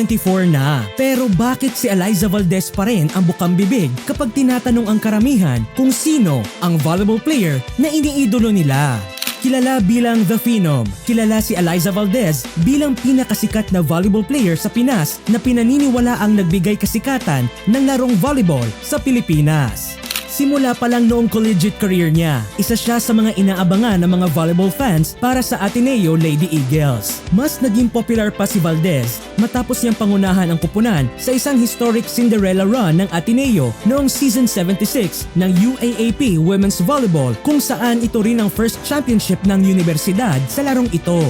2024 na, pero bakit si Eliza Valdez pa rin ang bukang bibig kapag tinatanong ang karamihan kung sino ang volleyball player na iniidolo nila? Kilala bilang The Phenom, kilala si Eliza Valdez bilang pinakasikat na volleyball player sa Pinas na pinaniniwala ang nagbigay kasikatan ng larong volleyball sa Pilipinas. Simula pa lang noong collegiate career niya, isa siya sa mga inaabangan ng mga volleyball fans para sa Ateneo Lady Eagles. Mas naging popular pa si Valdez matapos niyang pangunahan ang kupunan sa isang historic Cinderella run ng Ateneo noong season 76 ng UAAP Women's Volleyball kung saan ito rin ang first championship ng universidad sa larong ito.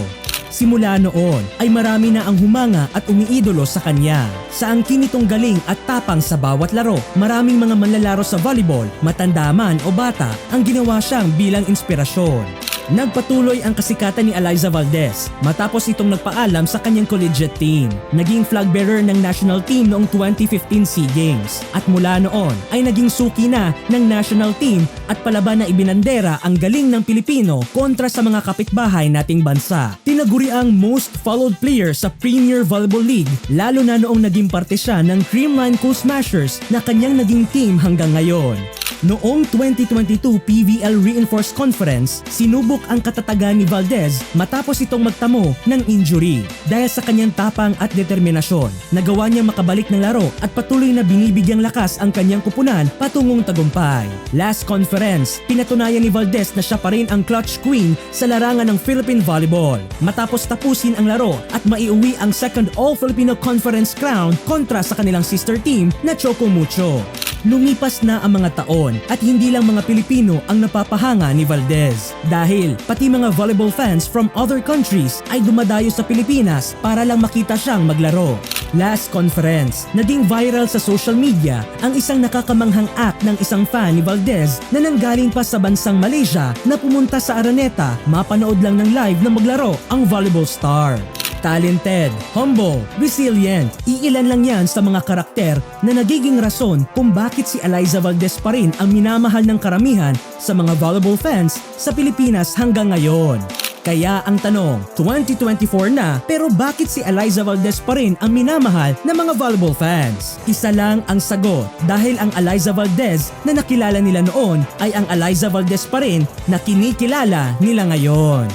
Simula noon ay marami na ang humanga at umiidolo sa kanya. Sa angkin nitong galing at tapang sa bawat laro, maraming mga manlalaro sa volleyball, matanda man o bata, ang ginawa siyang bilang inspirasyon. Nagpatuloy ang kasikatan ni Eliza Valdez matapos itong nagpaalam sa kanyang collegiate team. Naging flag bearer ng national team noong 2015 SEA Games at mula noon ay naging suki na ng national team at palaban na ibinandera ang galing ng Pilipino kontra sa mga kapitbahay nating bansa. Tinaguri ang most followed player sa Premier Volleyball League lalo na noong naging parte siya ng Creamline Cool Smashers na kanyang naging team hanggang ngayon. Noong 2022 PVL Reinforced Conference, sinubok ang katatagan ni Valdez matapos itong magtamo ng injury. Dahil sa kanyang tapang at determinasyon, nagawa niya makabalik ng laro at patuloy na binibigyang lakas ang kanyang kupunan patungong tagumpay. Last conference, pinatunayan ni Valdez na siya pa rin ang clutch queen sa larangan ng Philippine Volleyball. Matapos tapusin ang laro at maiuwi ang second All-Filipino Conference crown kontra sa kanilang sister team na Choco Mucho. Lumipas na ang mga taon at hindi lang mga Pilipino ang napapahanga ni Valdez dahil pati mga volleyball fans from other countries ay dumadayo sa Pilipinas para lang makita siyang maglaro. Last conference, naging viral sa social media ang isang nakakamanghang act ng isang fan ni Valdez na nanggaling pa sa bansang Malaysia na pumunta sa Araneta mapanood lang ng live na maglaro ang volleyball star. Talented, humble, resilient, iilan lang yan sa mga karakter na nagiging rason kung bakit si Eliza Valdez pa rin ang minamahal ng karamihan sa mga volleyball fans sa Pilipinas hanggang ngayon. Kaya ang tanong, 2024 na pero bakit si Eliza Valdez pa rin ang minamahal ng mga volleyball fans? Isa lang ang sagot, dahil ang Eliza Valdez na nakilala nila noon ay ang Eliza Valdez pa rin na kinikilala nila ngayon.